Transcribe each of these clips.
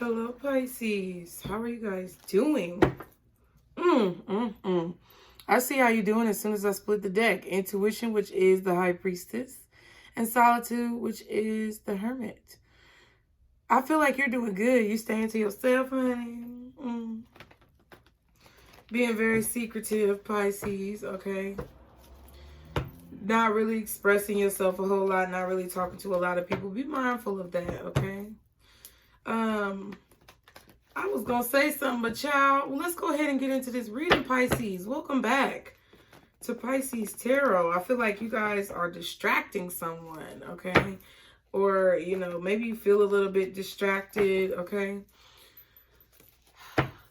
Hello, Pisces. How are you guys doing? I see how you're doing as soon as I split the deck. Intuition, which is the High Priestess, and Solitude, which is the Hermit. I feel like you're doing good. You staying to yourself, honey. Being very secretive, Pisces, okay? Not really expressing yourself a whole lot, not really talking to a lot of people. Be mindful of that, okay? I was going to say something, but child, well, let's go ahead and get into this reading, Pisces. Welcome back to Pisces Tarot. I feel like you guys are distracting someone, okay? Or, you know, maybe you feel a little bit distracted, okay?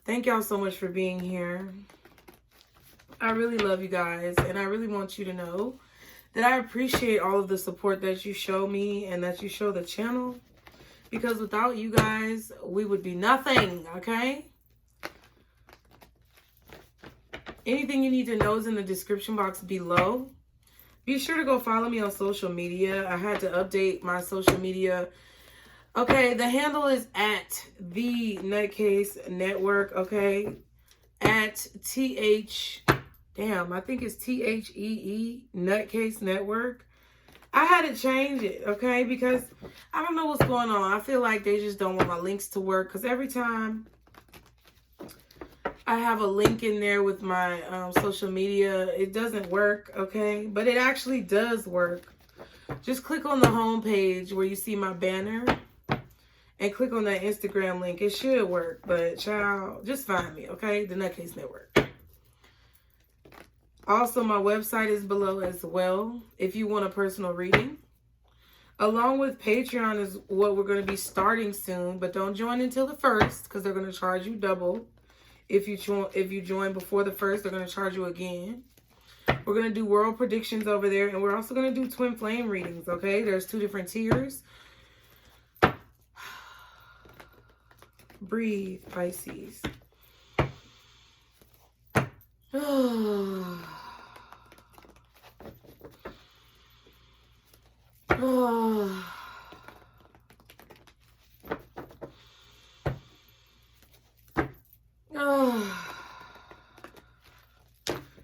Thank y'all so much for being here. I really love you guys, and I really want you to know that I appreciate all of the support that you show me and that you show the channel. Because without you guys, we would be nothing, okay? Anything you need to know is in the description box below. Be sure to go follow me on social media. I had to update my social media. Okay, the handle is at TheNutCase Network, okay? At I think it's THEE, Nutcase Network. I had to change it, okay? Because I don't know what's going on. I feel like they just don't want my links to work. Because every time I have a link in there with my social media, it doesn't work, okay? But it actually does work. Just click on the home page where you see my banner. And click on that Instagram link. It should work. But, child, just find me, okay? The Nutcase Network. Also, my website is below as well if you want a personal reading. Along with Patreon is what we're going to be starting soon, but don't join until the 1st because they're going to charge you double. If you join before the 1st, they're going to charge you again. We're going to do world predictions over there, and we're also going to do twin flame readings, okay? There's 2 different tiers. Breathe, Pisces.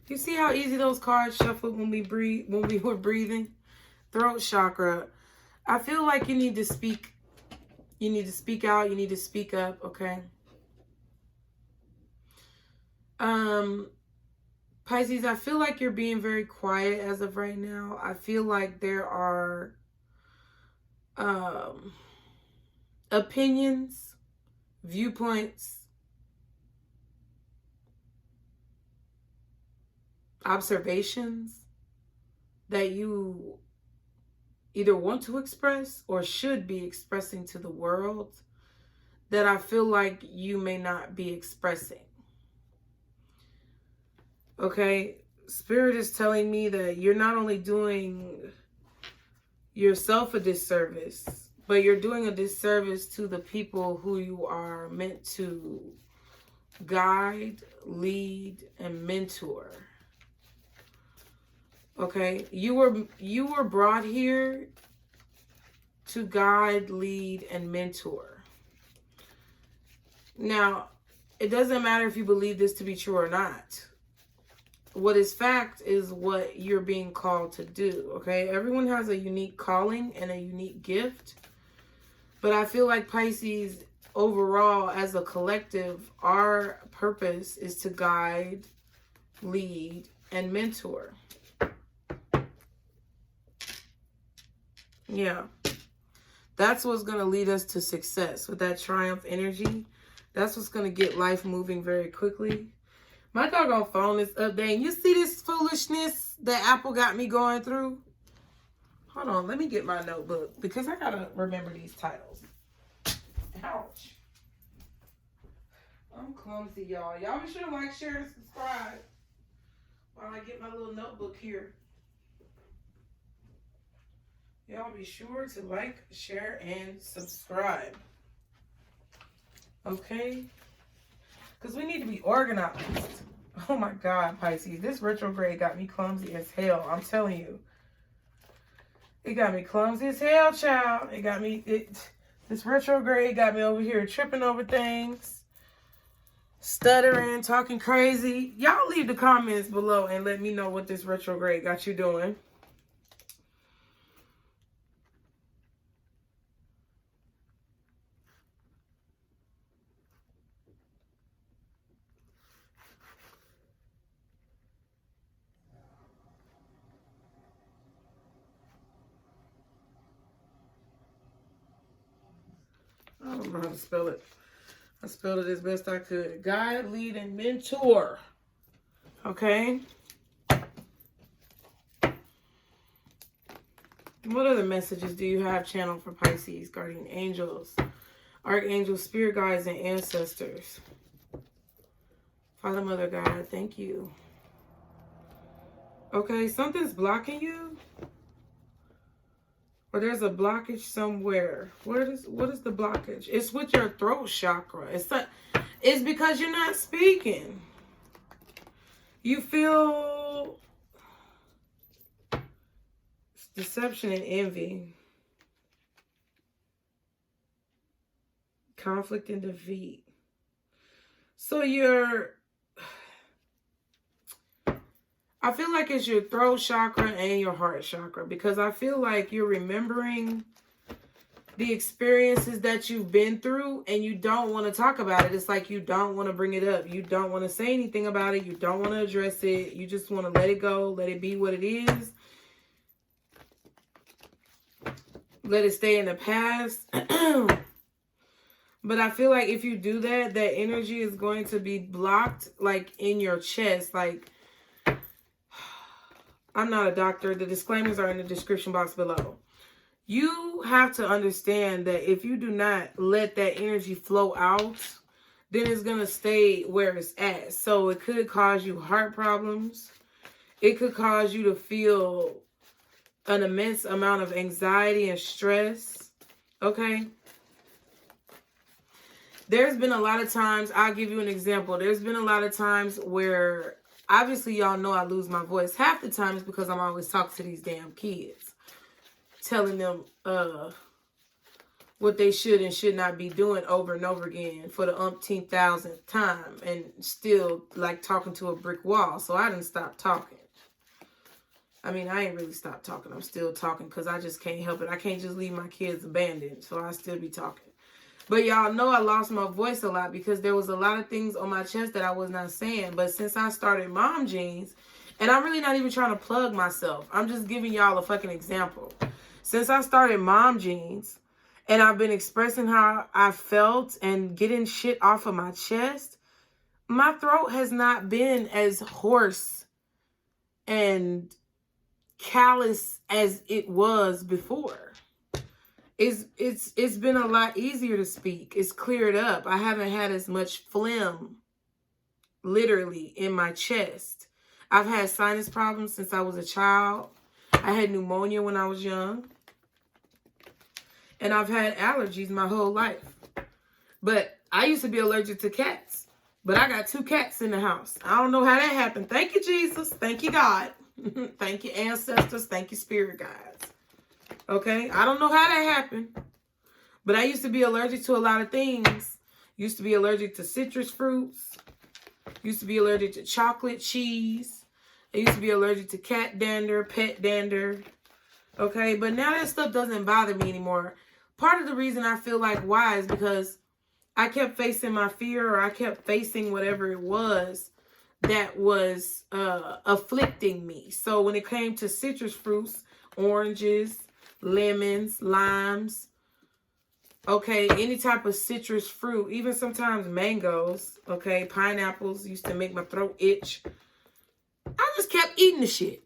You see how easy those cards shuffled when we were breathing? Throat chakra. I feel like you need to speak. You need to speak out. You need to speak up, okay? Pisces, I feel like you're being very quiet as of right now. I feel like there are opinions, viewpoints, observations that you either want to express or should be expressing to the world that I feel like you may not be expressing. Okay, Spirit is telling me that you're not only doing yourself a disservice, but you're doing a disservice to the people who you are meant to guide, lead, and mentor. Okay, you were brought here to guide, lead, and mentor. Now, it doesn't matter if you believe this to be true or not. What is fact is what you're being called to do, okay? Everyone has a unique calling and a unique gift. But I feel like Pisces, overall, as a collective, our purpose is to guide, lead, and mentor. Yeah. That's what's going to lead us to success with that triumph energy. That's what's going to get life moving very quickly. My doggone phone is updating. You see this foolishness that Apple got me going through? Hold on. Let me get my notebook because I got to remember these titles. Ouch. I'm clumsy, y'all. Y'all be sure to like, share, and subscribe while I get my little notebook here. Y'all be sure to like, share, and subscribe. Okay? Because we need to be organized. Oh my God, Pisces. This retrograde got me clumsy as hell. I'm telling you. It got me clumsy as hell, child. This retrograde got me over here tripping over things, stuttering, talking crazy. Y'all leave the comments below and let me know what this retrograde got you doing. I don't know how to spell it. I spelled it as best I could. Guide, lead, and mentor. Okay. What other messages do you have channeled for Pisces? Guardian angels, archangels, spirit guides, and ancestors. Father, Mother, God, thank you. Okay, something's blocking you. Or there's a blockage somewhere. What is the blockage? It's with your throat chakra. It's because you're not speaking. You feel deception and envy. Conflict and defeat. So I feel like it's your throat chakra and your heart chakra, because I feel like you're remembering the experiences that you've been through and you don't want to talk about it. It's like you don't want to bring it up. You don't want to say anything about it. You don't want to address it. You just want to let it go, let it be what it is. Let it stay in the past. But I feel like if you do that, that energy is going to be blocked, like in your chest. Like, I'm not a doctor. The disclaimers are in the description box below. You have to understand that if you do not let that energy flow out, then it's going to stay where it's at. So it could cause you heart problems. It could cause you to feel an immense amount of anxiety and stress. Okay? There's been a lot of times, I'll give you an example. There's been a lot of times where, obviously y'all know I lose my voice. Half the time it's because I'm always talking to these damn kids. Telling them what they should and should not be doing over and over again for the umpteenth thousandth time. And still like talking to a brick wall. So I didn't stop talking. I mean, I ain't really stopped talking. I'm still talking because I just can't help it. I can't just leave my kids abandoned. So I still be talking. But y'all know I lost my voice a lot because there was a lot of things on my chest that I was not saying. But since I started Mom Jeans, and I'm really not even trying to plug myself. I'm just giving y'all a fucking example. Since I started Mom Jeans, and I've been expressing how I felt and getting shit off of my chest, my throat has not been as hoarse and callous as it was before. It's been a lot easier to speak. It's cleared up. I haven't had as much phlegm, literally, in my chest. I've had sinus problems since I was a child. I had pneumonia when I was young. And I've had allergies my whole life. But I used to be allergic to cats. But I got 2 cats in the house. I don't know how that happened. Thank you, Jesus. Thank you, God. Thank you, ancestors. Thank you, spirit guides. Okay? I don't know how that happened. But I used to be allergic to a lot of things. Used to be allergic to citrus fruits. Used to be allergic to chocolate, cheese. I used to be allergic to cat dander, pet dander. Okay? But now that stuff doesn't bother me anymore. Part of the reason I feel like why is because I kept facing my fear, or I kept facing whatever it was that was afflicting me. So when it came to citrus fruits, oranges, lemons, limes, okay, any type of citrus fruit, even sometimes mangoes, okay, pineapples used to make my throat itch. I just kept eating the shit.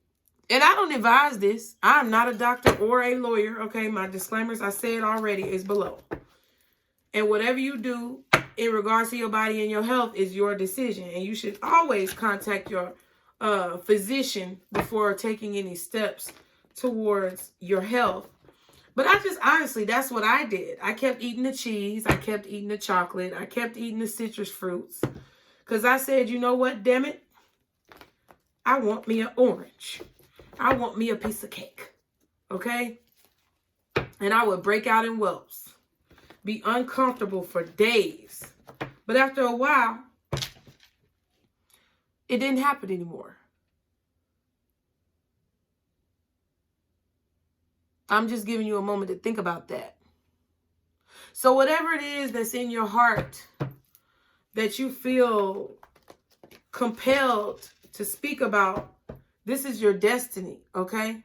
And I don't advise this. I'm not a doctor or a lawyer, okay? My disclaimers, I said already, is below. And whatever you do in regards to your body and your health is your decision. And you should always contact your physician before taking any steps towards your health. But I just, honestly, that's what I did. I kept eating the cheese. I kept eating the chocolate. I kept eating the citrus fruits. Because I said, you know what, damn it? I want me an orange. I want me a piece of cake. Okay? And I would break out in whelps. be uncomfortable for days. But after a while, it didn't happen anymore. I'm just giving you a moment to think about that. So whatever it is that's in your heart that you feel compelled to speak about, this is your destiny, okay?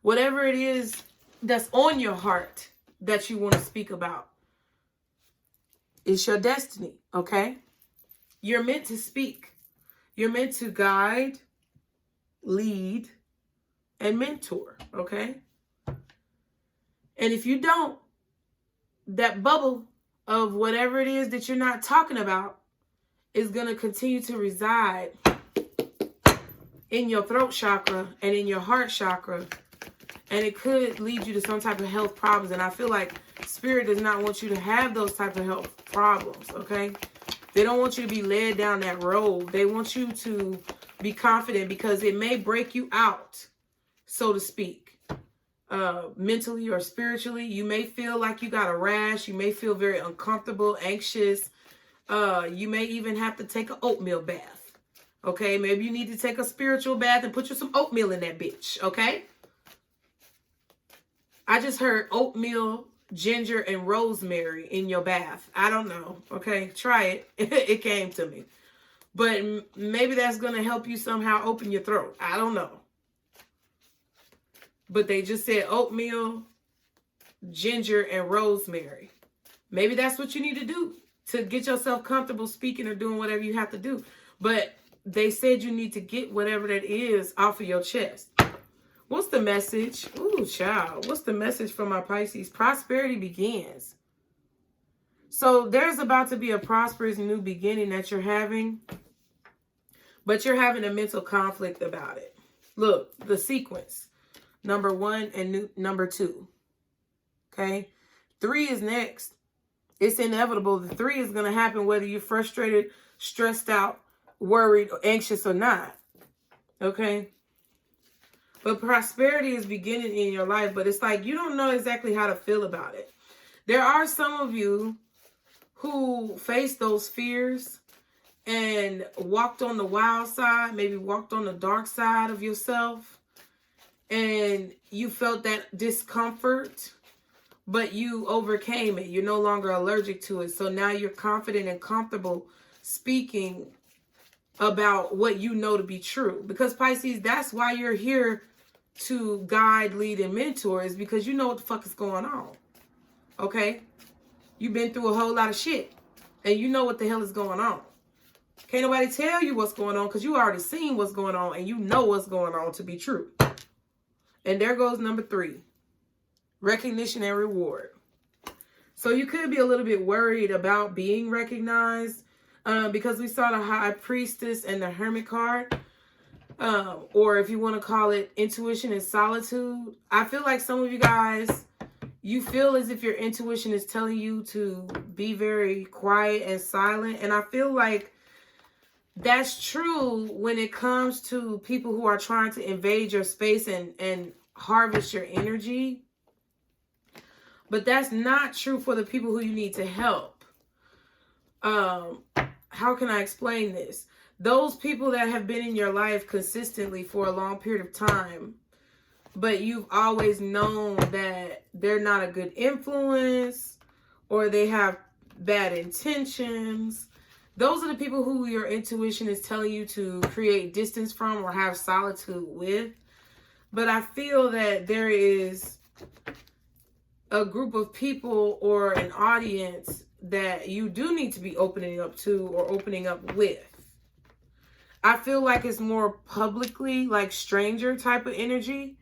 Whatever it is that's on your heart that you want to speak about, it's your destiny, okay? You're meant to speak. You're meant to guide, lead, and mentor, okay? And if you don't, that bubble of whatever it is that you're not talking about is going to continue to reside in your throat chakra and in your heart chakra. And it could lead you to some type of health problems. And I feel like Spirit does not want you to have those type of health problems, okay? They don't want you to be led down that road. They want you to be confident because it may break you out, so to speak. Mentally or spiritually, you may feel like you got a rash. You may feel very uncomfortable, anxious. You may even have to take an oatmeal bath. Okay, maybe you need to take a spiritual bath and put you some oatmeal in that bitch. Okay, I just heard oatmeal, ginger, and rosemary in your bath. I don't know. Okay, try it. It came to me, but maybe that's gonna help you somehow open your throat. I don't know. But they just said oatmeal, ginger, and rosemary. Maybe that's what you need to do to get yourself comfortable speaking or doing whatever you have to do. But they said you need to get whatever that is off of your chest. What's the message? Ooh, child. What's the message for my Pisces? Prosperity begins. So there's about to be a prosperous new beginning that you're having. But you're having a mental conflict about it. Look, the sequence. Number 1 and number 2. Okay? 3 is next. It's inevitable. The 3 is going to happen whether you're frustrated, stressed out, worried, or anxious or not. Okay? But prosperity is beginning in your life, but it's like you don't know exactly how to feel about it. There are some of you who face those fears and walked on the wild side, maybe walked on the dark side of yourself. And you felt that discomfort, but you overcame it. You're no longer allergic to it. So now you're confident and comfortable speaking about what you know to be true. Because Pisces, that's why you're here to guide, lead, and mentor, is because you know what the fuck is going on. Okay? You've been through a whole lot of shit. And you know what the hell is going on. Can't nobody tell you what's going on because you already seen what's going on and you know what's going on to be true. And there goes number 3, recognition and reward. So you could be a little bit worried about being recognized because we saw the High Priestess and the Hermit card. Or if you want to call it intuition and solitude. I feel like some of you guys, you feel as if your intuition is telling you to be very quiet and silent. And I feel like that's true when it comes to people who are trying to invade your space and harvest your energy. But that's not true for the people who you need to help. How can I explain this? Those people that have been in your life consistently for a long period of time, but you've always known that they're not a good influence or they have bad intentions. Those are the people who your intuition is telling you to create distance from or have solitude with. But I feel that there is a group of people or an audience that you do need to be opening up to or opening up with. I feel like it's more publicly, like stranger type of energy.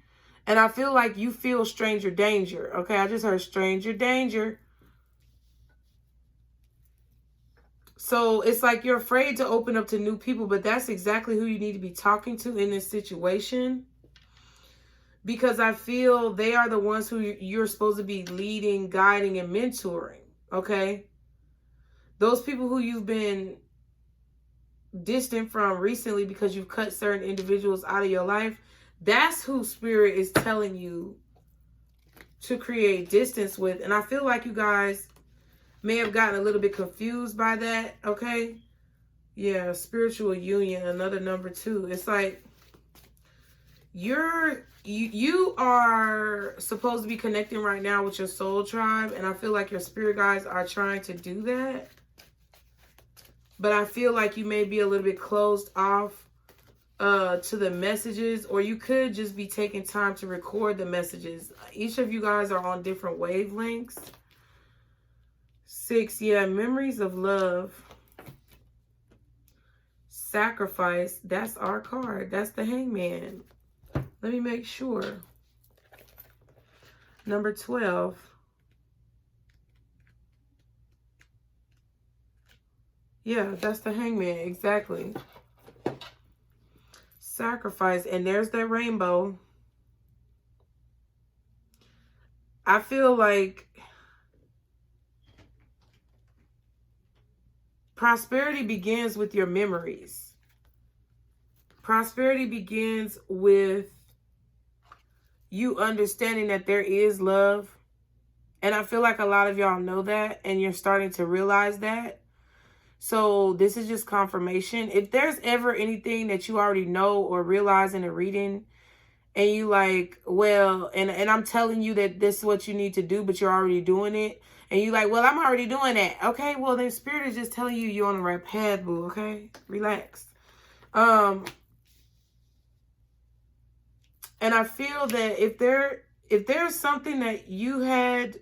And I feel like you feel stranger danger. Okay, I just heard stranger danger. So it's like you're afraid to open up to new people, but that's exactly who you need to be talking to in this situation. Because I feel they are the ones who you're supposed to be leading, guiding, and mentoring. Okay? Those people who you've been distant from recently because you've cut certain individuals out of your life, that's who Spirit is telling you to create distance with. And I feel like you guys may have gotten a little bit confused by that, okay? Yeah, spiritual union, another number 2. It's like you are supposed to be connecting right now with your soul tribe, and I feel like your spirit guides are trying to do that. But I feel like you may be a little bit closed off to the messages, or you could just be taking time to record the messages. Each of you guys are on different wavelengths. 6, yeah, memories of love. Sacrifice, that's our card. That's the Hangman. Let me make sure. Number 12. Yeah, that's the Hangman, exactly. Sacrifice, and there's that rainbow. I feel like prosperity begins with your memories. Prosperity begins with you understanding that there is love. And I feel like a lot of y'all know that, and you're starting to realize that. So this is just confirmation. If there's ever anything that you already know or realize in a reading, and you like, well, and I'm telling you that this is what you need to do, but you're already doing it, and you like, well, I'm already doing that. Okay, well, then Spirit is just telling you you're on the right path, boo. Okay, relax. And I feel that if there's something that you had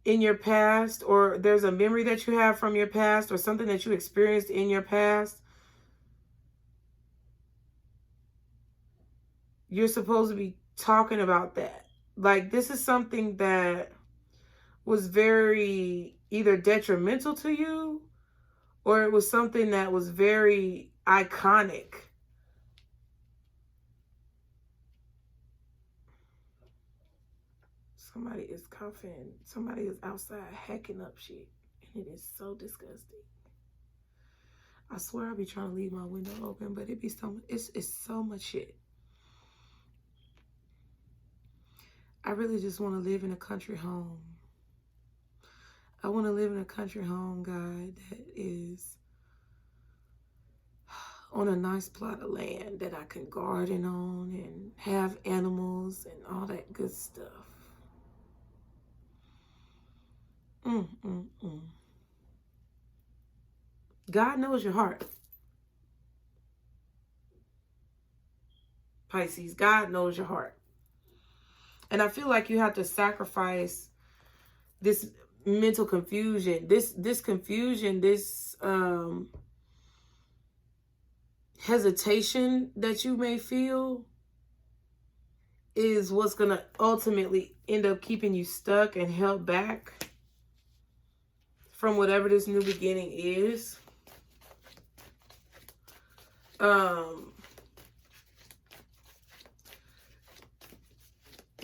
in your past, or there's a memory that you have from your past, or something that you experienced in your past, you're supposed to be talking about that. Like, this is something that was very either detrimental to you, or it was something that was very iconic. Somebody is coughing. Somebody is outside hacking up shit. And it is so disgusting. I swear I be trying to leave my window open, but it's so much shit. I really just want to live in a country home. I want to live in a country home, God, that is on a nice plot of land that I can garden on and have animals and all that good stuff. God knows your heart. Pisces, God knows your heart. And I feel like you have to sacrifice this mental confusion, this confusion, this hesitation that you may feel is what's going to ultimately end up keeping you stuck and held back from whatever this new beginning is.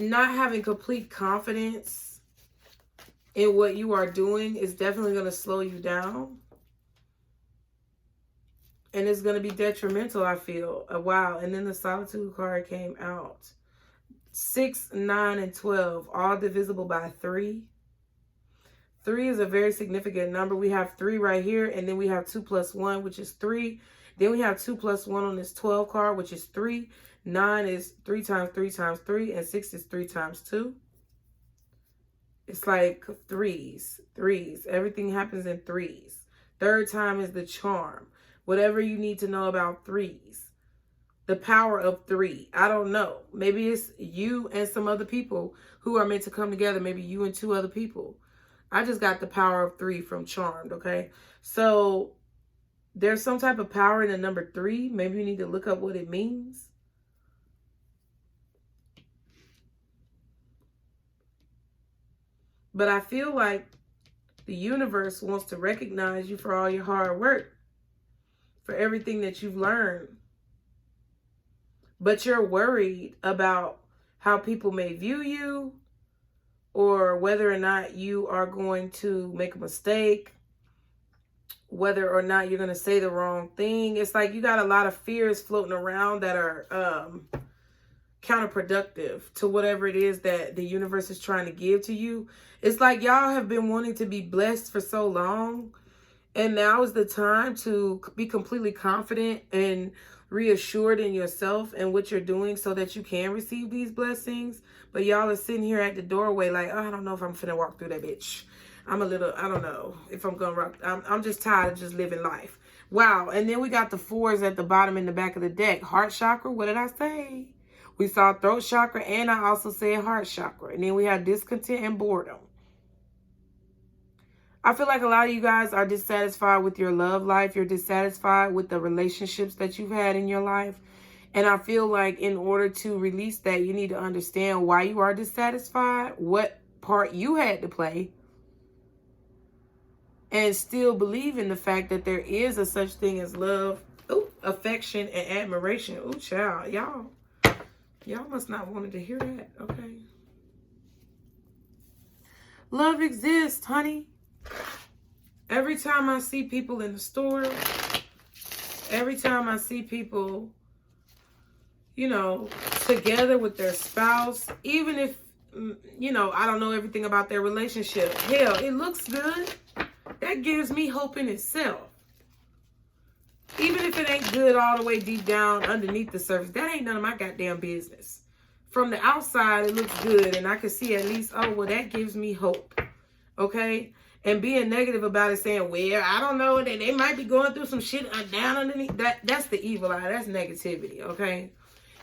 Not having complete confidence in what you are doing is definitely going to slow you down. And it's going to be detrimental, I feel. Wow. And then the Solitude card came out. 6, 9, and 12, all divisible by 3. 3 is a very significant number. We have 3 right here, and then we have 2 plus 1, which is 3. Then we have 2 plus 1 on this 12 card, which is 3. 9 is 3 times 3 times 3, and 6 is 3 times 2. It's like threes. Everything happens in threes. Third time is the charm. Whatever you need to know about threes. The power of 3. I don't know. Maybe it's you and some other people who are meant to come together. Maybe you and 2 other people. I just got the power of 3 from Charmed, okay? So there's some type of power in the number 3. Maybe you need to look up what it means. But I feel like the universe wants to recognize you for all your hard work, for everything that you've learned. But you're worried about how people may view you, or whether or not you are going to make a mistake, whether or not you're going to say the wrong thing. It's like you got a lot of fears floating around that are counterproductive to whatever it is that the universe is trying to give to you. It's like y'all have been wanting to be blessed for so long, and now is the time to be completely confident and reassured in yourself and what you're doing so that you can receive these blessings. But y'all are sitting here at the doorway like, oh, I don't know if I'm finna walk through that bitch. I don't know if I'm gonna rock. I'm just tired of just living life. Wow. And then we got the 4s at the bottom in the back of the deck. Heart chakra. What did I say? We saw throat chakra, and I also said heart chakra. And then we have discontent and boredom. I feel like a lot of you guys are dissatisfied with your love life. You're dissatisfied with the relationships that you've had in your life. And I feel like in order to release that, you need to understand why you are dissatisfied, what part you had to play, and still believe in the fact that there is a such thing as love, affection, and admiration. Ooh, child, y'all must not wanted to hear that. Okay. Love exists, honey. Every time I see people in the store, every time I see people, you know, together with their spouse, even if, you know, I don't know everything about their relationship. Hell, it looks good. That gives me hope in itself. Even if it ain't good all the way deep down underneath the surface, that ain't none of my goddamn business. From the outside, it looks good, and I can see at least, oh, well, that gives me hope. Okay? And being negative about it, saying, well, I don't know, they might be going through some shit down underneath. That's the evil eye. That's negativity, okay?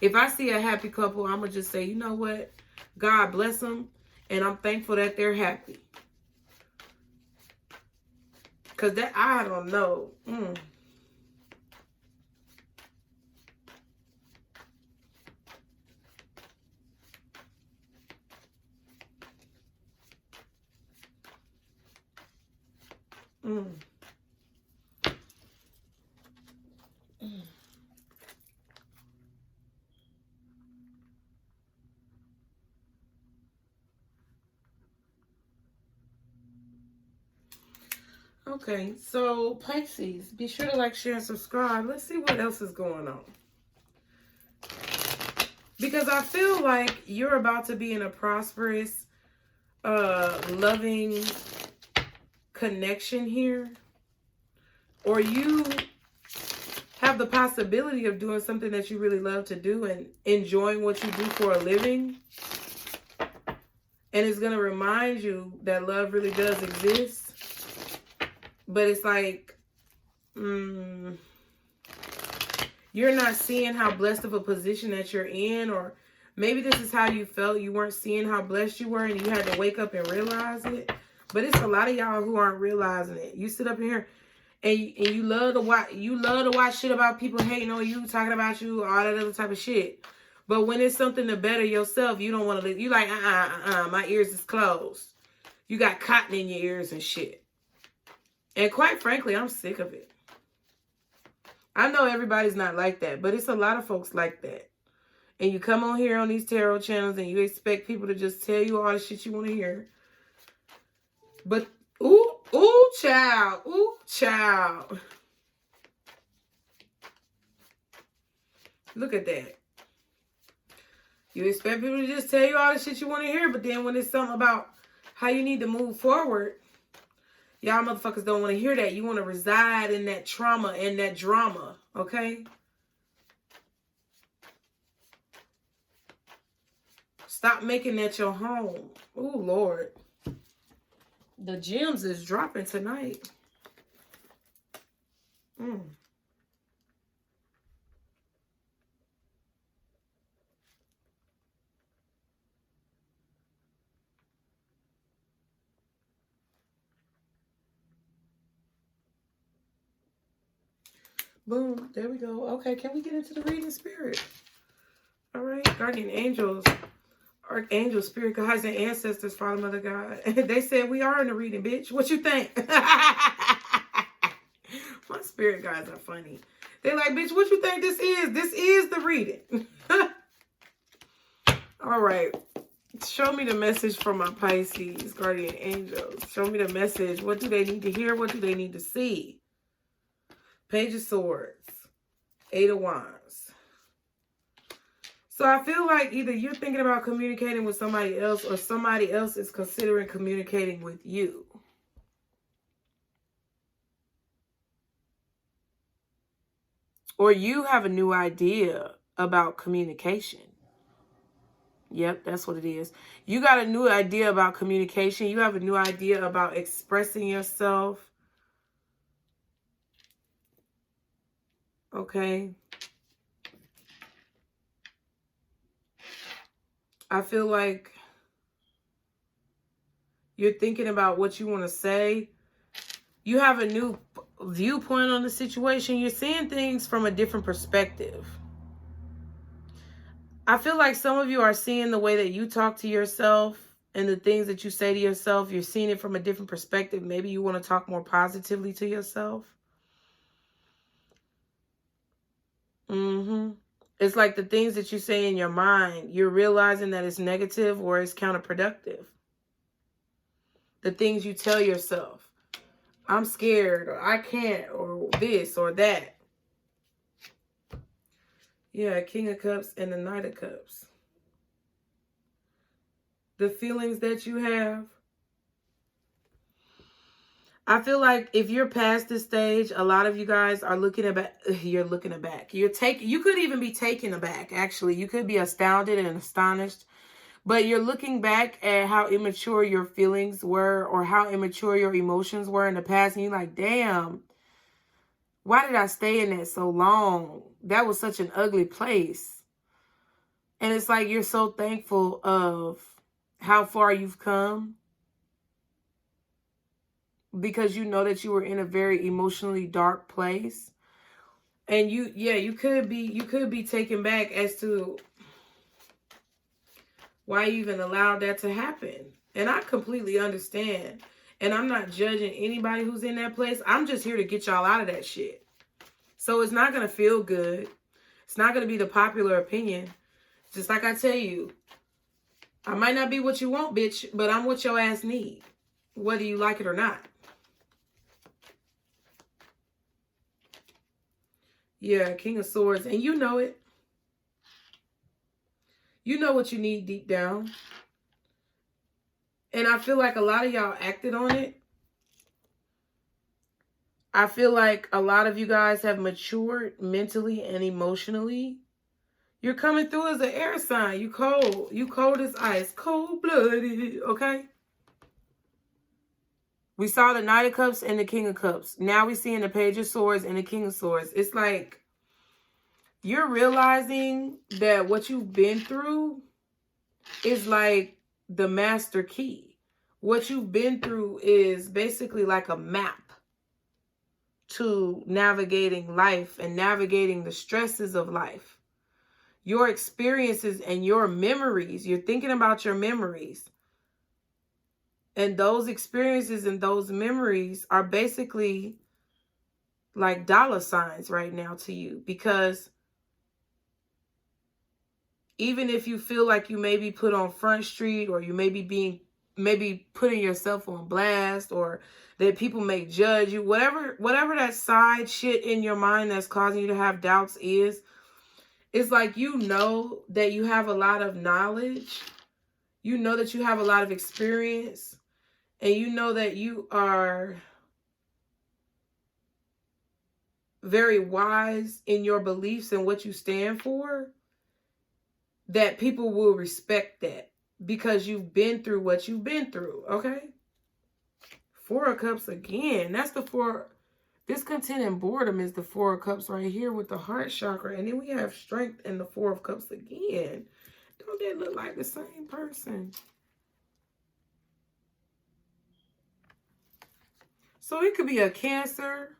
If I see a happy couple, I'm going to just say, you know what? God bless them, and I'm thankful that they're happy. Because that, I don't know. Okay, so Pisces, be sure to like, share, and subscribe. Let's see what else is going on. Because I feel like you're about to be in a prosperous, loving connection here. Or you have the possibility of doing something that you really love to do and enjoying what you do for a living. And it's going to remind you that love really does exist. But it's like, you're not seeing how blessed of a position that you're in. Or maybe this is how you felt. You weren't seeing how blessed you were and you had to wake up and realize it. But it's a lot of y'all who aren't realizing it. You sit up here and you love to watch shit about people hating on you, talking about you, all that other type of shit. But when it's something to better yourself, you don't want to live. You like, my ears is closed. You got cotton in your ears and shit. And quite frankly, I'm sick of it. I know everybody's not like that, but it's a lot of folks like that. And you come on here on these tarot channels and you expect people to just tell you all the shit you want to hear. But, ooh, child. Look at that. You expect people to just tell you all the shit you want to hear, but then when it's something about how you need to move forward, y'all motherfuckers don't want to hear that. You want to reside in that trauma and that drama, okay? Stop making that your home. Oh, Lord. The gems is dropping tonight. Boom. There we go. Okay, can we get into the reading, spirit? All right. Guardian angels, archangel, spirit guides, and ancestors, Father, Mother, God. They said we are in the reading, bitch. What you think? My spirit guides are funny. They're like, bitch, what you think this is? This is the reading. All right. Show me the message from my Pisces, guardian angels. Show me the message. What do they need to hear? What do they need to see? Page of Swords. 8 of Wands. So I feel like either you're thinking about communicating with somebody else or somebody else is considering communicating with you. Or you have a new idea about communication. Yep, that's what it is. You got a new idea about communication. You have a new idea about expressing yourself. Okay. I feel like you're thinking about what you want to say. You have a new viewpoint on the situation. You're seeing things from a different perspective. I feel like some of you are seeing the way that you talk to yourself and the things that you say to yourself. You're seeing it from a different perspective. Maybe you want to talk more positively to yourself. It's like the things that you say in your mind, you're realizing that it's negative or it's counterproductive. The things you tell yourself, I'm scared, or I can't, or this or that. Yeah, King of Cups and the Knight of Cups. The feelings that you have. I feel like if you're past this stage, a lot of you guys are looking aback. You're looking aback. You could even be taken aback, actually. You could be astounded and astonished. But you're looking back at how immature your feelings were or how immature your emotions were in the past. And you're like, damn, why did I stay in that so long? That was such an ugly place. And it's like you're so thankful of how far you've come. Because you know that you were in a very emotionally dark place. And you could be taken back as to why you even allowed that to happen. And I completely understand. And I'm not judging anybody who's in that place. I'm just here to get y'all out of that shit. So it's not going to feel good. It's not going to be the popular opinion. Just like I tell you, I might not be what you want, bitch, but I'm what your ass need, whether you like it or not. Yeah, King of Swords. And you know it. You know what you need deep down. And I feel like a lot of y'all acted on it. I feel like a lot of you guys have matured mentally and emotionally. You're coming through as an air sign. You cold. You cold as ice. Cold-blooded. Okay? We saw the Knight of Cups and the King of Cups. Now we're seeing the Page of Swords and the King of Swords. It's like you're realizing that what you've been through is like the master key. What you've been through is basically like a map to navigating life and navigating the stresses of life. Your experiences and your memories. You're thinking about your memories. And those experiences and those memories are basically like dollar signs right now to you. Because even if you feel like you may be put on Front Street, or you may be putting yourself on blast, or that people may judge you, whatever that side shit in your mind that's causing you to have doubts is, it's like you know that you have a lot of knowledge. You know that you have a lot of experience. And you know that you are very wise in your beliefs and what you stand for. That people will respect that. Because you've been through what you've been through. Okay? Four of Cups again. That's the four. Discontent and boredom is the Four of Cups right here with the heart chakra. And then we have strength and the Four of Cups again. Don't they look like the same person? So it could be a Cancer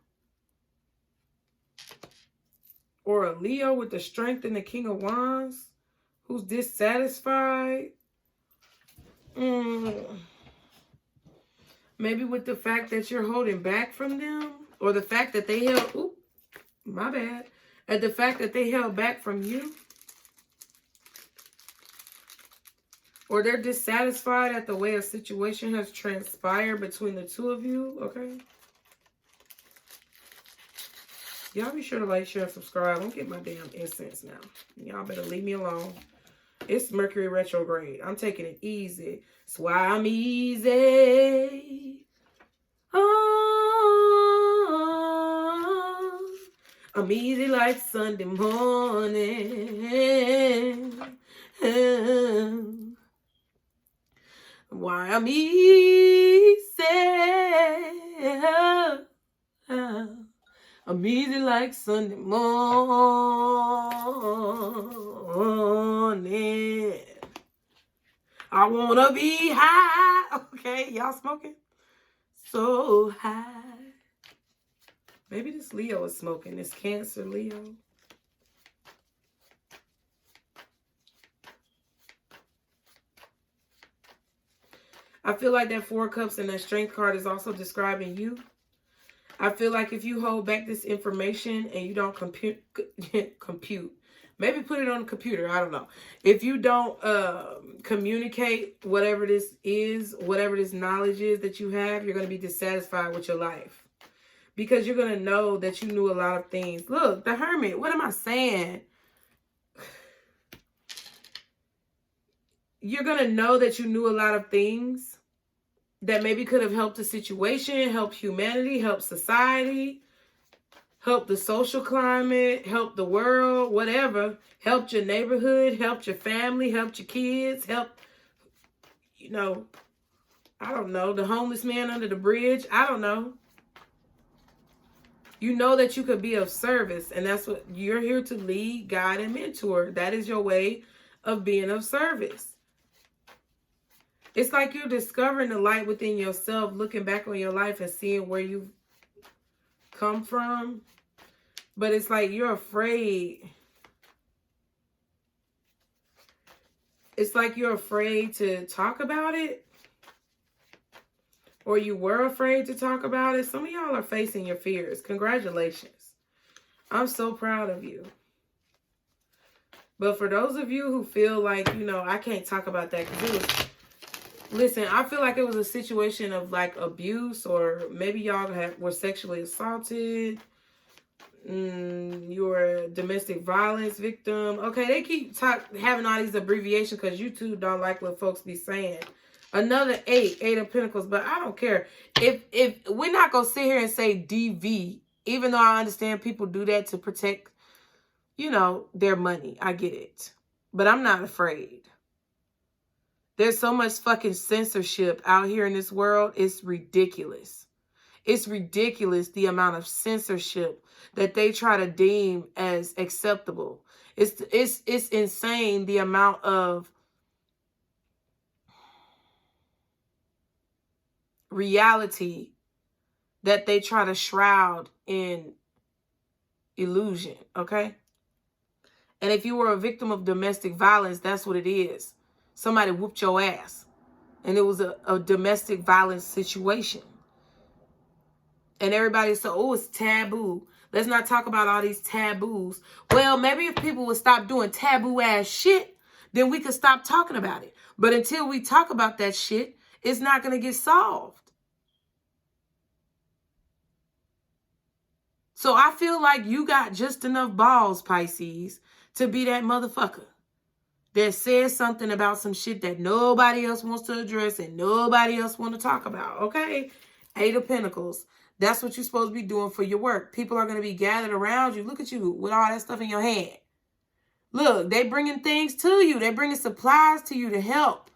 or a Leo with the strength and the King of Wands who's dissatisfied. Maybe with the fact that you're holding back from them, or the fact that they held, and the fact that they held back from you. Or they're dissatisfied at the way a situation has transpired between the two of you, okay? Y'all be sure to like, share, and subscribe. Don't get my damn incense now. Y'all better leave me alone. It's Mercury retrograde. I'm taking it easy. That's why I'm easy. Oh, I'm easy like Sunday morning. Why I'm easy. I'm easy like Sunday morning. I wanna be high. Okay, y'all smoking? So high. Maybe this Leo is smoking. This Cancer Leo. I feel like that Four of Cups and that Strength card is also describing you. I feel like if you hold back this information and you don't compute, maybe put it on the computer, I don't know. If you don't communicate whatever this is, whatever this knowledge is that you have, you're going to be dissatisfied with your life. Because you're going to know that you knew a lot of things. Look, the Hermit, what am I saying? You're going to know that you knew a lot of things that maybe could have helped the situation, helped humanity, helped society, helped the social climate, helped the world, whatever. Helped your neighborhood, helped your family, helped your kids, helped, you know, I don't know, the homeless man under the bridge. I don't know. You know that you could be of service, and that's what you're here to lead, guide, and mentor. That is your way of being of service. It's like you're discovering the light within yourself, looking back on your life and seeing where you've come from. But it's like you're afraid. It's like you're afraid to talk about it. Or you were afraid to talk about it. Some of y'all are facing your fears. Congratulations. I'm so proud of you. But for those of you who feel like, you know, I can't talk about that because it was... Listen, I feel like it was a situation of like abuse, or maybe y'all were sexually assaulted. You were a domestic violence victim. Okay, they keep having all these abbreviations because YouTube don't like what folks be saying. Another 8 of Pentacles, but I don't care. If we're not going to sit here and say DV, even though I understand people do that to protect, you know, their money. I get it. But I'm not afraid. There's so much fucking censorship out here in this world. It's ridiculous. It's ridiculous the amount of censorship that they try to deem as acceptable. It's insane the amount of reality that they try to shroud in illusion, okay? And if you were a victim of domestic violence, that's what it is. Somebody whooped your ass. And it was a domestic violence situation. And everybody said, oh, it's taboo. Let's not talk about all these taboos. Well, maybe if people would stop doing taboo ass shit, then we could stop talking about it. But until we talk about that shit, it's not going to get solved. So I feel like you got just enough balls, Pisces, to be that motherfucker that says something about some shit that nobody else wants to address and nobody else want to talk about, okay? 8 of Pentacles. That's what you're supposed to be doing for your work. People are going to be gathered around you. Look at you with all that stuff in your hand. Look, they bringing things to you. They bringing supplies to you to help.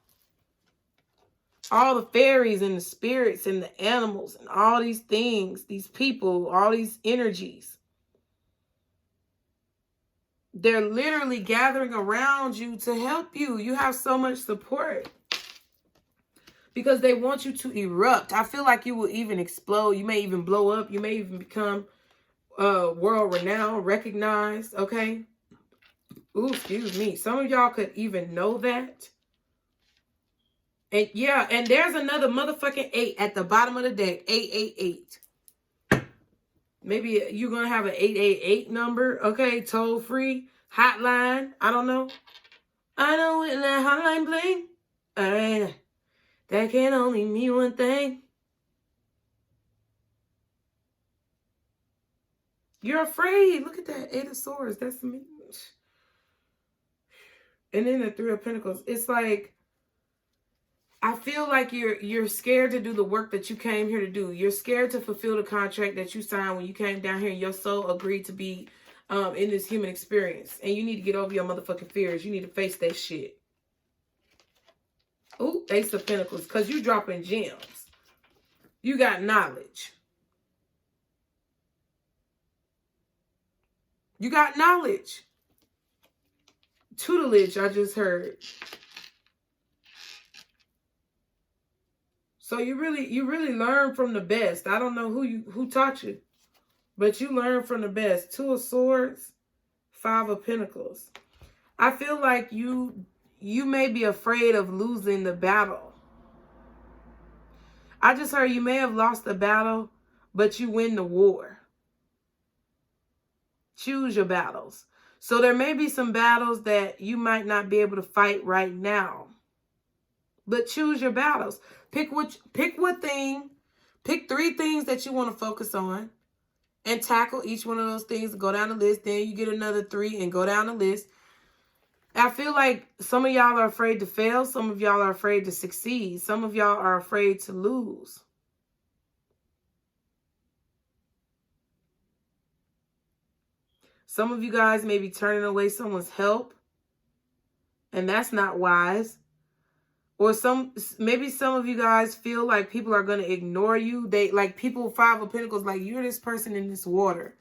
All the fairies and the spirits and the animals and all these things, these people, all these energies. They're literally gathering around you to help you. You have so much support. Because they want you to erupt. I feel like you will even explode. You may even blow up. You may even become world renowned, recognized. Okay? Ooh, excuse me. Some of y'all could even know that. And yeah, and there's another motherfucking 8 at the bottom of the deck. 888. Maybe you're going to have an 888 number, okay? Toll free, hotline. I don't know. I know when that hotline bling, that can only mean one thing. You're afraid. Look at that. 8 of Swords. That's me. And then the 3 of Pentacles. It's like, I feel like you're scared to do the work that you came here to do. You're scared to fulfill the contract that you signed when you came down here and your soul agreed to be in this human experience. And you need to get over your motherfucking fears. You need to face that shit. Ooh, Ace of Pentacles. Because you dropping gems. You got knowledge. You got knowledge. Tutelage, I just heard. So you really learn from the best. I don't know who taught you, but you learn from the best. 2 of Swords, 5 of Pentacles. I feel like you may be afraid of losing the battle. I just heard you may have lost the battle, but you win the war. Choose your battles. So there may be some battles that you might not be able to fight right now. But choose your battles. Pick 3 things that you want to focus on and tackle each one of those things. Go down the list. Then you get another 3 and go down the list. I feel like some of y'all are afraid to fail. Some of y'all are afraid to succeed. Some of y'all are afraid to lose. Some of you guys may be turning away someone's help, and that's not wise. Or maybe some of you guys feel like people are going to ignore you. They like people, 5 of Pentacles, like you're this person in this water.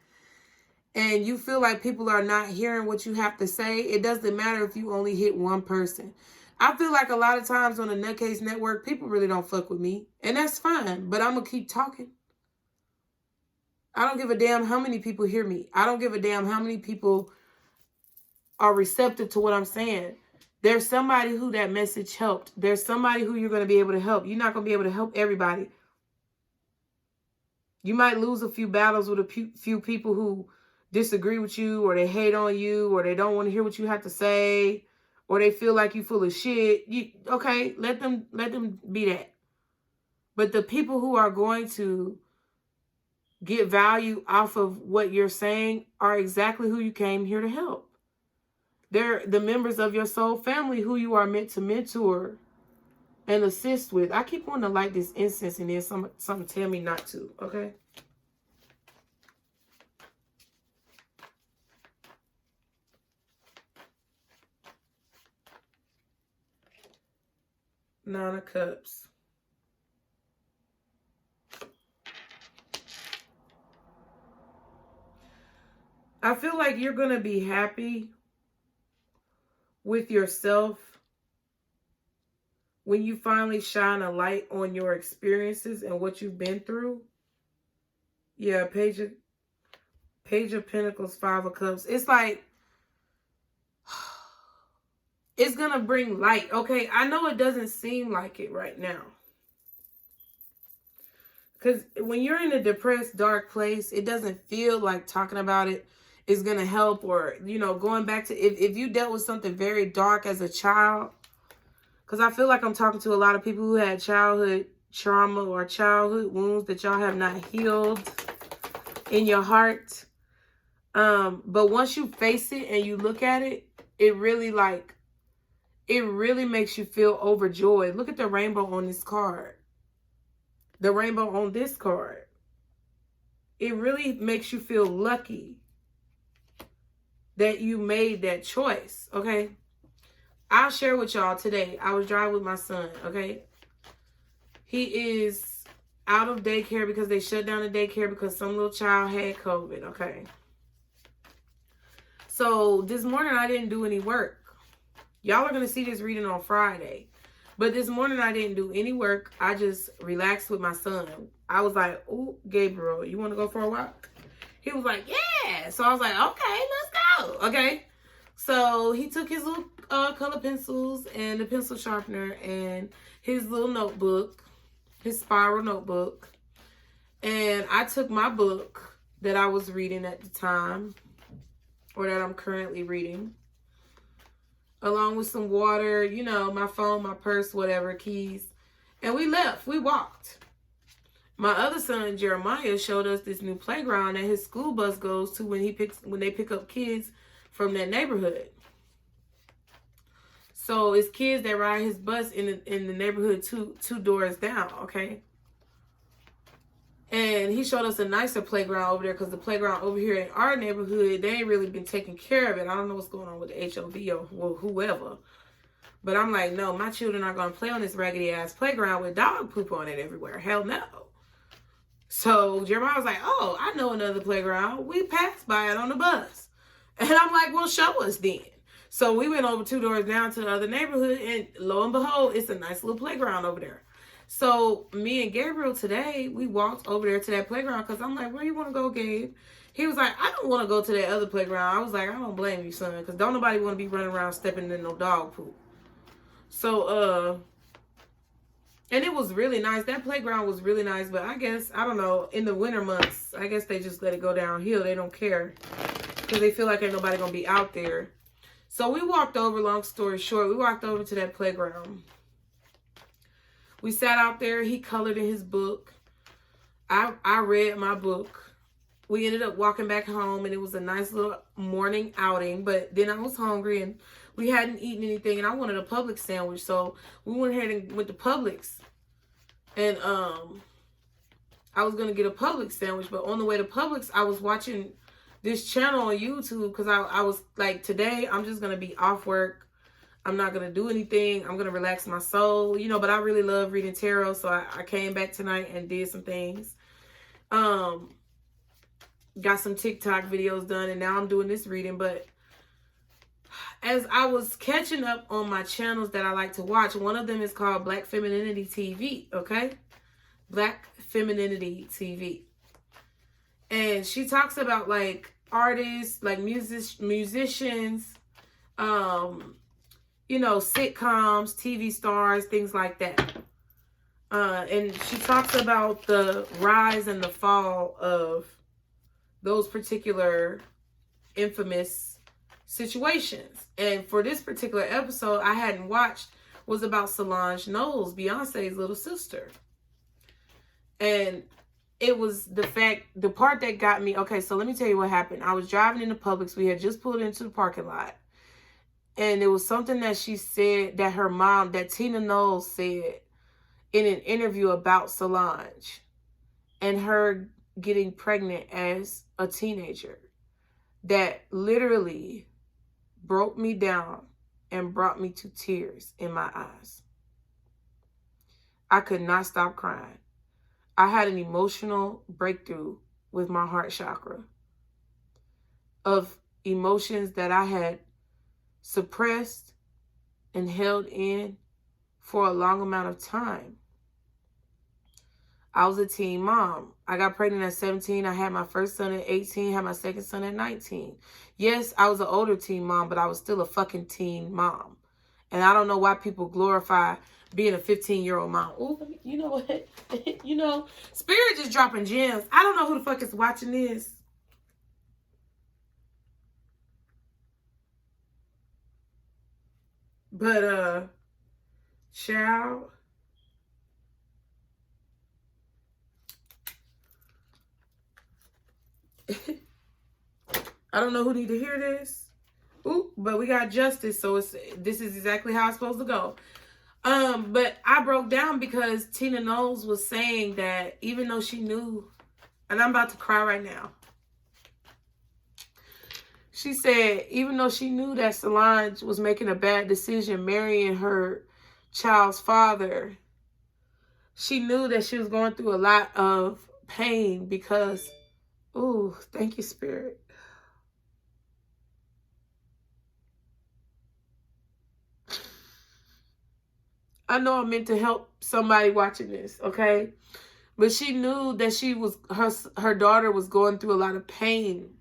And you feel like people are not hearing what you have to say. It doesn't matter if you only hit one person. I feel like a lot of times on the NutCase Network, people really don't fuck with me. And that's fine, but I'm going to keep talking. I don't give a damn how many people hear me. I don't give a damn how many people are receptive to what I'm saying. There's somebody who that message helped. There's somebody who you're going to be able to help. You're not going to be able to help everybody. You might lose a few battles with a few people who disagree with you, or they hate on you, or they don't want to hear what you have to say, or they feel like you full of shit. Okay, let them be that. But the people who are going to get value off of what you're saying are exactly who you came here to help. They're the members of your soul family who you are meant to mentor and assist with. I keep wanting to light this incense and then something tell me not to, okay? Nine of Cups. I feel like you're going to be happy with yourself when you finally shine a light on your experiences and what you've been through. Yeah, Page of Pentacles, 5 of Cups. It's like, it's going to bring light. Okay, I know it doesn't seem like it right now. Because when you're in a depressed, dark place, it doesn't feel like talking about it is going to help, or, you know, going back to, if you dealt with something very dark as a child, because I feel like I'm talking to a lot of people who had childhood trauma or childhood wounds that y'all have not healed in your heart. But once you face it and you look at it, it really makes you feel overjoyed. Look at the rainbow on this card. The rainbow on this card. It really makes you feel lucky that you made that choice, okay? I'll share with y'all today. I was driving with my son, okay? He is out of daycare because they shut down the daycare because some little child had COVID, okay? So this morning I didn't do any work. Y'all are going to see this reading on Friday. But this morning I didn't do any work. I just relaxed with my son. I was like, "Ooh, Gabriel, you want to go for a walk?" He was like, "Yeah." So I was like, "Okay, let's go." Okay. So he took his little color pencils and the pencil sharpener and his little notebook, his spiral notebook. And I took my book that I was reading at the time, or that I'm currently reading, along with some water, you know, my phone, my purse, whatever, keys. And we left. We walked. My other son, Jeremiah, showed us this new playground that his school bus goes to when they pick up kids from that neighborhood. So it's kids that ride his bus in the neighborhood two doors down, okay? And he showed us a nicer playground over there because the playground over here in our neighborhood, they ain't really been taking care of it. I don't know what's going on with the HOV or whoever. But I'm like, no, my children aren't going to play on this raggedy ass playground with dog poop on it everywhere. Hell no. So Jeremiah was like, oh, I know another playground. We passed by it on the bus. And I'm like, well, show us then. So we went over 2 doors down to the other neighborhood, and lo and behold, it's a nice little playground over there. So me and Gabriel today, we walked over there to that playground because I'm like, where you want to go, Gabe? He was like, I don't want to go to that other playground. I was like, I don't blame you, son, because don't nobody want to be running around stepping in no dog poop. So, and it was really nice. That playground was really nice, but I guess, I don't know, in the winter months, I guess they just let it go downhill. They don't care because they feel like ain't nobody going to be out there. So we walked over, long story short, we walked over to that playground. We sat out there. He colored in his book. I read my book. We ended up walking back home, and it was a nice little morning outing. But then I was hungry, and we hadn't eaten anything, and I wanted a Publix sandwich. So we went ahead and went to Publix. And I was going to get a Publix sandwich. But on the way to Publix, I was watching this channel on YouTube because I was like, today I'm just going to be off work. I'm not going to do anything. I'm going to relax my soul, you know, but I really love reading tarot. So I came back tonight and did some things. Got some TikTok videos done, and now I'm doing this reading. But as I was catching up on my channels that I like to watch, one of them is called Black Femininity TV, okay? Black Femininity TV. And she talks about like artists, like musicians, you know, sitcoms, TV stars, things like that. And she talks about the rise and the fall of those particular infamous situations. And for this particular episode I hadn't watched was about Solange Knowles, Beyonce's little sister. And it was the part that got me. Okay, so let me tell you what happened. I was driving into Publix. We had just pulled into the parking lot. And it was something that she said that her mom, that Tina Knowles said in an interview about Solange and her getting pregnant as a teenager, that literally broke me down and brought me to tears in my eyes. I could not stop crying. I had an emotional breakthrough with my heart chakra of emotions that I had suppressed and held in for a long amount of time. I was a teen mom. I got pregnant at 17. I had my first son at 18, had my second son at 19. Yes, I was an older teen mom, but I was still a fucking teen mom. And I don't know why people glorify being a 15-year-old mom. Oh, you know what? You know, Spirit just dropping gems. I don't know who the fuck is watching this. But, child. I don't know who need to hear this. Ooh, but we got justice, so this is exactly how it's supposed to go. But I broke down because Tina Knowles was saying that even though she knew, and I'm about to cry right now. She said, even though she knew that Solange was making a bad decision marrying her child's father, she knew that she was going through a lot of pain because, ooh, thank you, Spirit. I know I'm meant to help somebody watching this, okay? But she knew that she was, her daughter was going through a lot of pain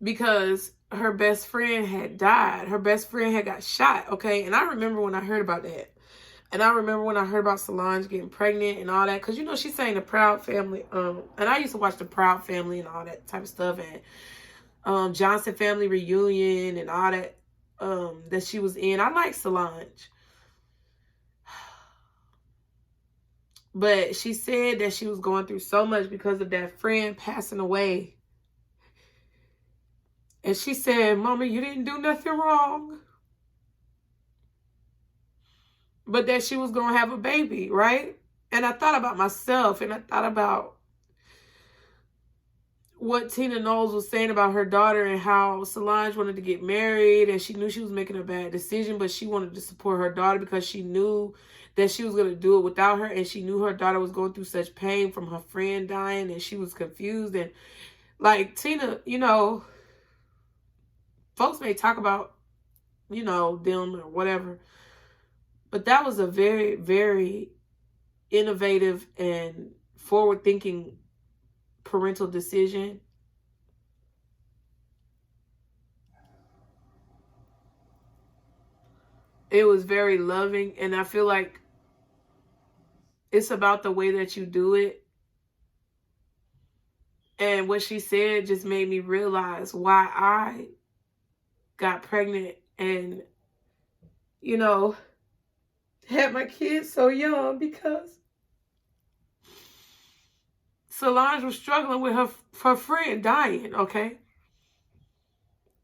because her best friend had died. Her best friend had got shot, okay? And I remember when I heard about that. And I remember when I heard about Solange getting pregnant and all that. Because, you know, she's saying the Proud Family. And I used to watch the Proud Family and all that type of stuff. And Johnson Family Reunion and all that. That she was in. I like Solange. But she said that she was going through so much because of that friend passing away. And she said, Mama, you didn't do nothing wrong. But that she was going to have a baby, right? And I thought about myself, and I thought about what Tina Knowles was saying about her daughter and how Solange wanted to get married, and she knew she was making a bad decision, but she wanted to support her daughter because she knew that she was going to do it without her, and she knew her daughter was going through such pain from her friend dying, and she was confused. And like Tina, you know, folks may talk about, you know, them or whatever, but that was a very, very innovative and forward-thinking parental decision. It was very loving, and I feel like it's about the way that you do it. And what she said just made me realize why I got pregnant and, you know, had my kids so young, because Solange was struggling with her friend dying, okay?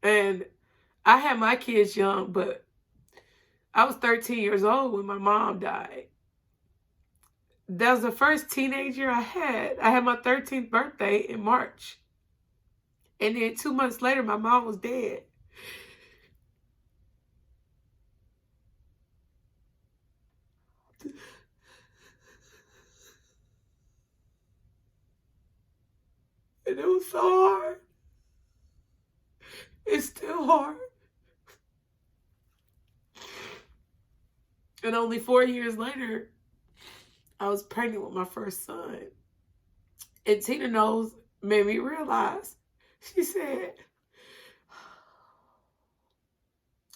And I had my kids young, but I was 13 years old when my mom died. That was the first teenage year I had. I had my 13th birthday in March. And then 2 months later, my mom was dead. And it was so hard. It's still hard. And only 4 years later, I was pregnant with my first son. And Tina Knowles made me realize, she said,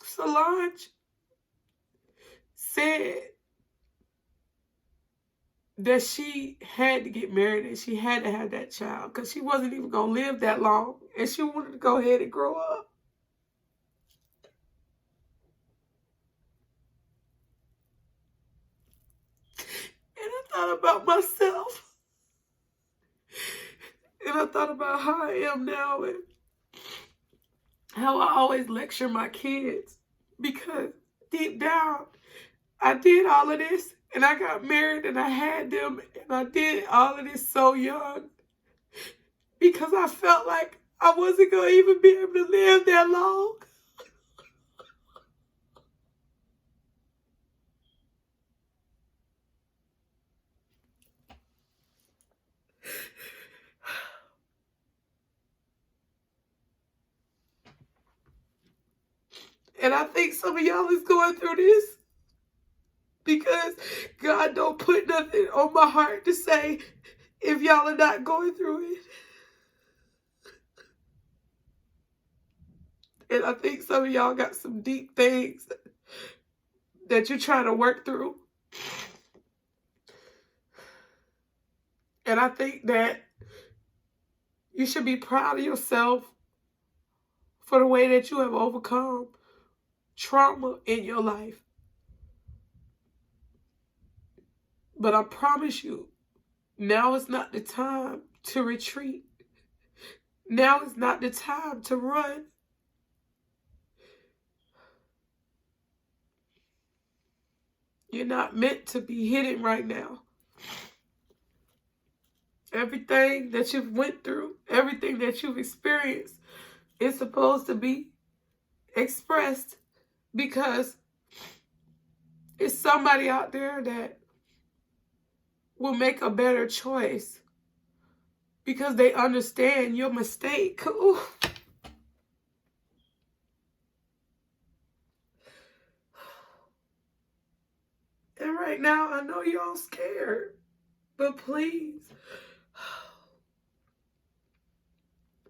Solange said that she had to get married and she had to have that child because she wasn't even going to live that long. And she wanted to go ahead and grow up. And I thought about myself. And I thought about how I am now and how I always lecture my kids, because deep down, I did all of this and I got married and I had them, and I did all of this so young because I felt like I wasn't going to even be able to live that long. And I think some of y'all is going through this because God don't put nothing on my heart to say if y'all are not going through it. And I think some of y'all got some deep things that you're trying to work through. And I think that you should be proud of yourself for the way that you have overcome trauma in your life. But I promise you, now is not the time to retreat. Now is not the time to run. You're not meant to be hidden right now. Everything that you've went through, everything that you've experienced is supposed to be expressed, because it's somebody out there that will make a better choice because they understand your mistake. Ooh. And right now, I know you're all scared, but please,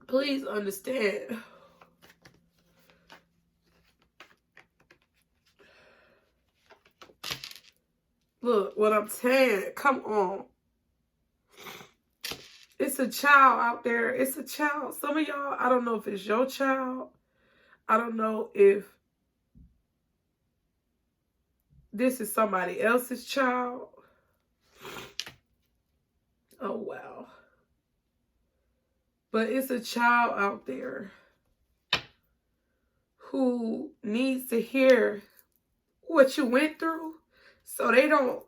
please understand. Look, what I'm saying, come on. It's a child out there. It's a child. Some of y'all, I don't know if it's your child. I don't know if this is somebody else's child. But it's a child out there who needs to hear what you went through so they don't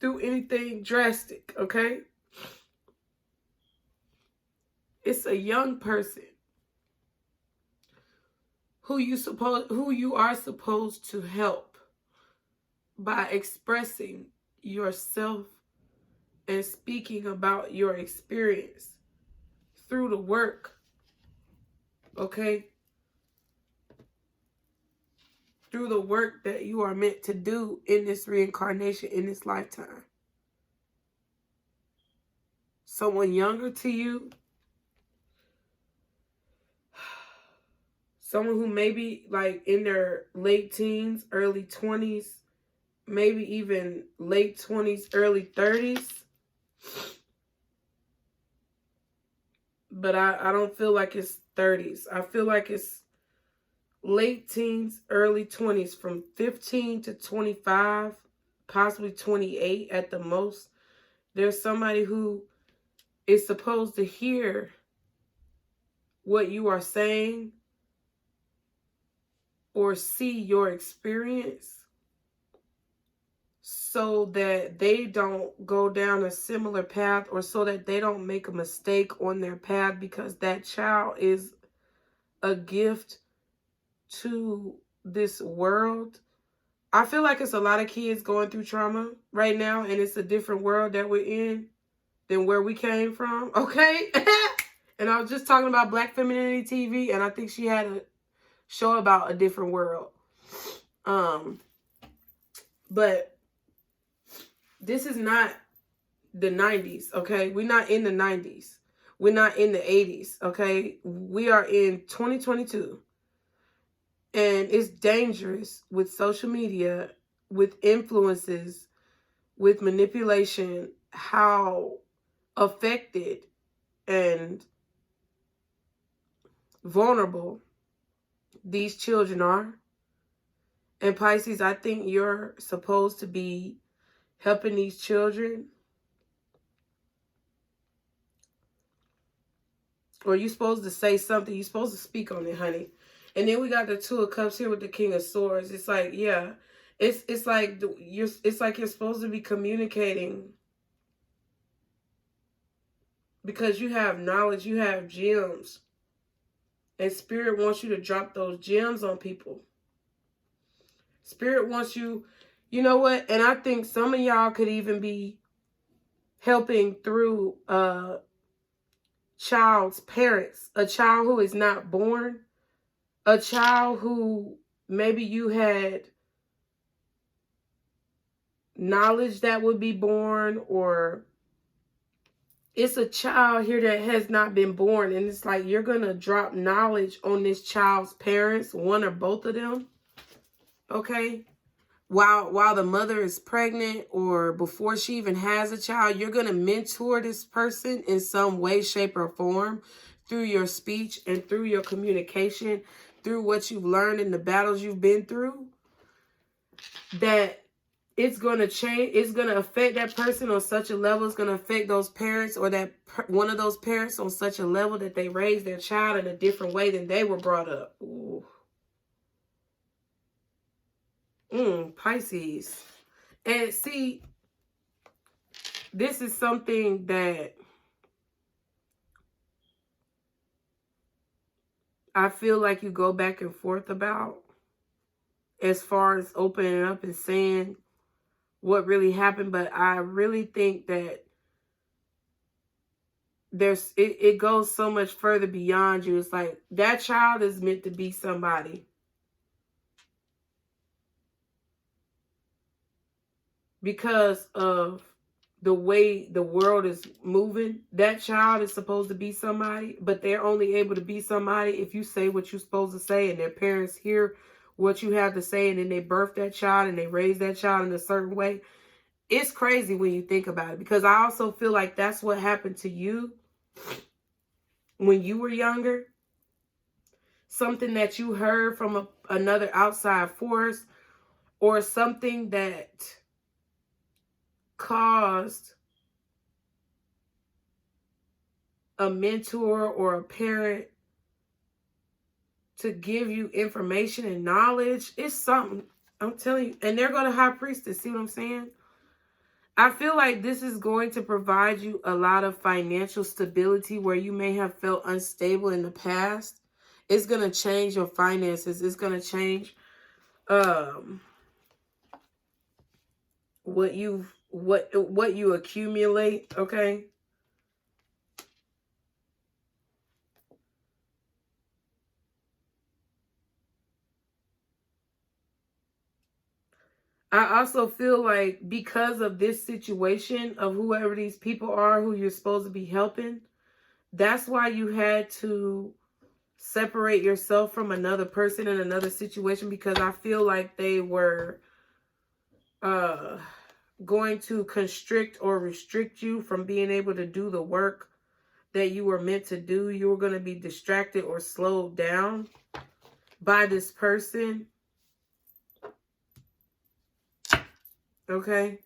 do anything drastic, okay? It's a young person who you are supposed to help by expressing yourself and speaking about your experience through the work, okay? Through the work that you are meant to do in this reincarnation, in this lifetime. Someone younger to you, someone who maybe like in their late teens, early 20s, maybe even late 20s, early 30s. But I don't feel like it's 30s. I feel like it's late teens, early 20s, from 15 to 25, possibly 28 at the most. There's somebody who is supposed to hear what you are saying or see your experience so that they don't go down a similar path, or so that they don't make a mistake on their path, because that child is a gift to this world. I feel like it's a lot of kids going through trauma right now, and it's a different world that we're in than where we came from, okay? And I was just talking about Black Femininity TV, and I think she had a show about a different world. But this is not the 90s, okay? We're not in the 90s. We're not in the 80s, okay? We are in 2022. And it's dangerous with social media, with influences, with manipulation, how affected and vulnerable these children are. And Pisces, I think you're supposed to be helping these children. Or you're supposed to say something. You're supposed to speak on it, honey. And then we got the Two of Cups here with the King of Swords. It's like, yeah, it's like you're supposed to be communicating, because you have knowledge, you have gems, and Spirit wants you to drop those gems on people. Spirit wants you, you know what? And I think some of y'all could even be helping through child's parents, a child who is not born, a child who maybe you had knowledge that would be born, or it's a child here that has not been born, and it's like you're going to drop knowledge on this child's parents, one or both of them, okay? While the mother is pregnant, or before she even has a child, you're going to mentor this person in some way, shape, or form through your speech and through your communication, through what you've learned in the battles you've been through, that it's going to change. It's going to affect that person on such a level. It's going to affect those parents, or that one of those parents, on such a level that they raise their child in a different way than they were brought up. Ooh. Pisces. And see, this is something that I feel like you go back and forth about, as far as opening up and saying what really happened. But I really think that it goes so much further beyond you. It's like that child is meant to be somebody. Because of the way the world is moving, that child is supposed to be somebody, but they're only able to be somebody if you say what you're supposed to say, and their parents hear what you have to say, and then they birth that child and they raise that child in a certain way. It's crazy when you think about it, because I also feel like that's what happened to you when you were younger. Something that you heard from another outside force, or something that caused a mentor or a parent to give you information and knowledge. It's something, I'm telling you. And they're going to High Priestess. See what I'm saying? I feel like this is going to provide you a lot of financial stability where you may have felt unstable in the past. It's going to change your finances. It's going to change what you accumulate, okay? I also feel like because of this situation of whoever these people are who you're supposed to be helping, that's why you had to separate yourself from another person in another situation, because I feel like they were going to constrict or restrict you from being able to do the work that you were meant to do. You were going to be distracted or slowed down by this person. Okay?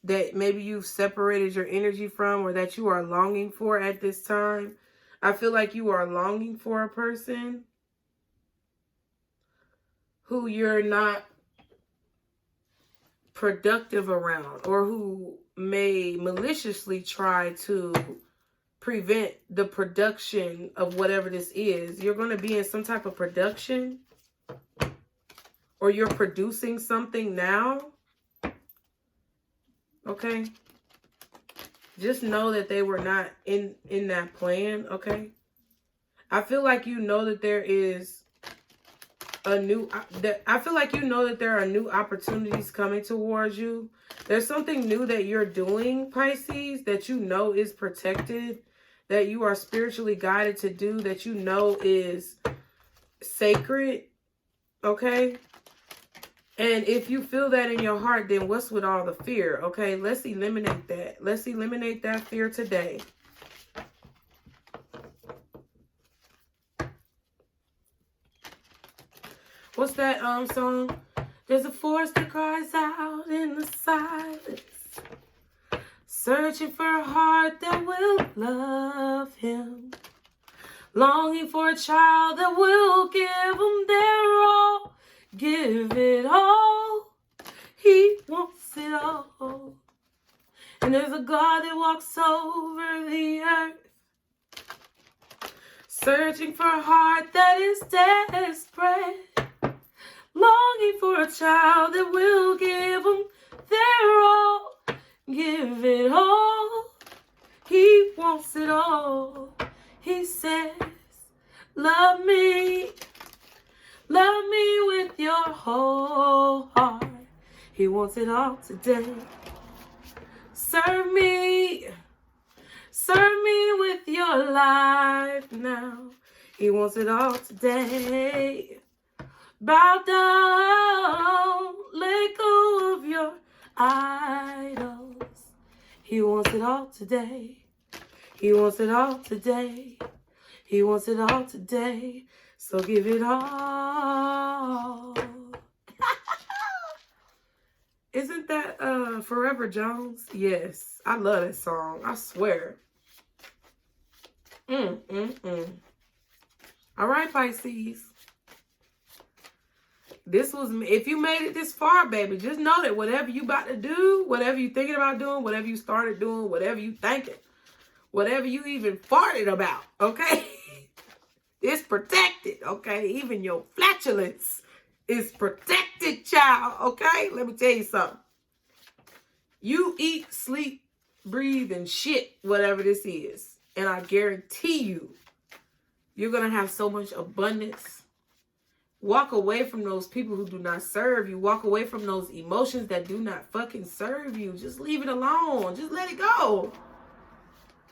That maybe you've separated your energy from, or that you are longing for at this time. I feel like you are longing for a person who you're not productive around, or who may maliciously try to prevent the production of whatever this is. You're going to be in some type of production, or you're producing something now. Okay? Just know that they were not in that plan, okay? I feel like you know that there is I feel like you know that there are new opportunities coming towards you. There's something new that you're doing, Pisces, that you know is protected, that you are spiritually guided to do, that you know is sacred, okay? And if you feel that in your heart, then what's with all the fear, okay? Let's eliminate that. Let's eliminate that fear today. What's that song? There's a force that cries out in the silence, searching for a heart that will love him, longing for a child that will give him their all, give it all. He wants it all. And there's a God that walks over the earth, searching for a heart that is desperate, longing for a child that will give them their all, give it all. He wants it all. He says, love me with your whole heart. He wants it all today. Serve me with your life now. He wants it all today. Bow down, let go of your idols. He wants it all today. He wants it all today. He wants it all today. So give it all. Isn't that Forever Jones? Yes, I love that song. I swear. All right, Pisces. This was, if you made it this far, baby, just know that whatever you about to do, whatever you thinking about doing, whatever you started doing, whatever you thinking, whatever you even farted about, okay? It's protected, okay? Even your flatulence is protected, child, okay? Let me tell you something. You eat, sleep, breathe, and shit, whatever this is. And I guarantee you, you're going to have so much abundance. Walk away from those people who do not serve you. Walk away from those emotions that do not fucking serve you. Just leave it alone. Just let it go.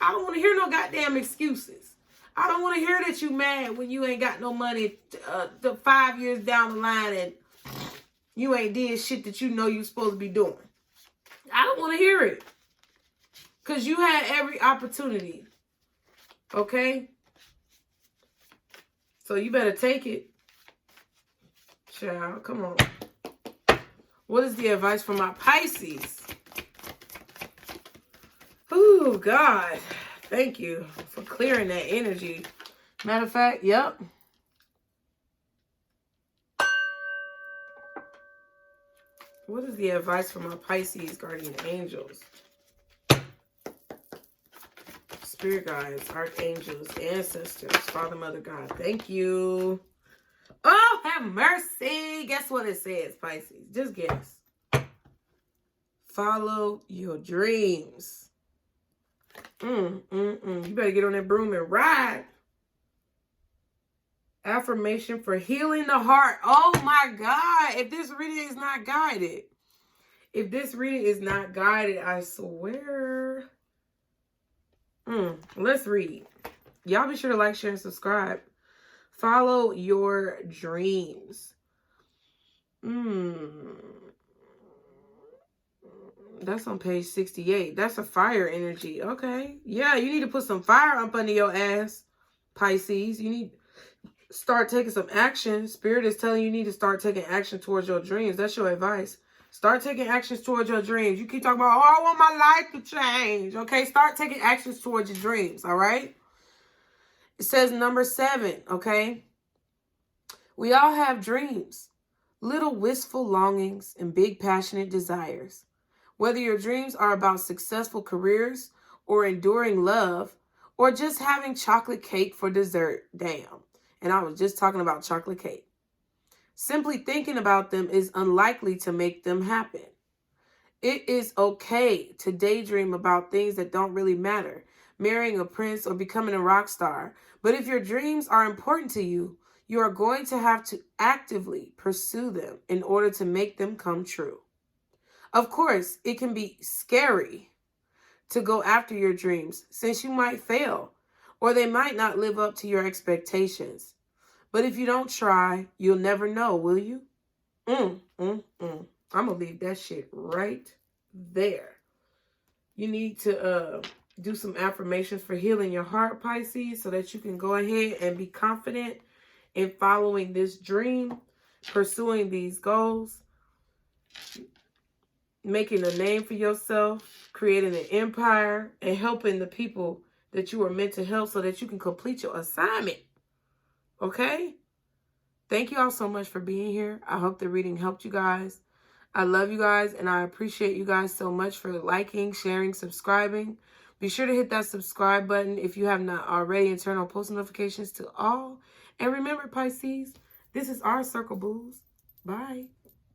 I don't want to hear no goddamn excuses. I don't want to hear that you mad when you ain't got no money 5 years down the line and you ain't did shit that you know you're supposed to be doing. I don't want to hear it. Because you had every opportunity. Okay? So you better take it. Child, come on. What is the advice for my Pisces? Oh, God. Thank you for clearing that energy. Matter of fact, yep. What is the advice for my Pisces guardian angels? Spirit guides, archangels, ancestors, Father, Mother, God. Thank you. Oh, have mercy. Guess what it says, Pisces? Just guess. Follow your dreams. You better get on that broom and ride. Affirmation for healing the heart. Oh my God. If this reading is not guided. I swear. Let's read. Y'all be sure to like, share, and subscribe. Follow your dreams. That's on page 68. That's a fire energy. Okay. Yeah, you need to put some fire up under your ass, Pisces. You need to start taking some action. Spirit is telling you need to start taking action towards your dreams. That's your advice. Start taking actions towards your dreams. You keep talking about, oh, I want my life to change. Okay, start taking actions towards your dreams, all right? It says number 7, okay? We all have dreams, little wistful longings and big passionate desires. Whether your dreams are about successful careers or enduring love or just having chocolate cake for dessert, damn. And I was just talking about chocolate cake. Simply thinking about them is unlikely to make them happen. It is okay to daydream about things that don't really matter, marrying a prince or becoming a rock star. But if your dreams are important to you, you are going to have to actively pursue them in order to make them come true. Of course, it can be scary to go after your dreams since you might fail or they might not live up to your expectations. But if you don't try, you'll never know, will you? I'm going to leave that shit right there. You need to do some affirmations for healing your heart, Pisces, so that you can go ahead and be confident in following this dream, pursuing these goals, making a name for yourself, creating an empire, and helping the people that you are meant to help so that you can complete your assignment. Okay? Thank you all so much for being here. I hope the reading helped you guys. I love you guys, and I appreciate you guys so much for liking, sharing, subscribing. Be sure to hit that subscribe button if you have not already and turn on post notifications to all. And remember, Pisces, this is our circle, booze. Bye.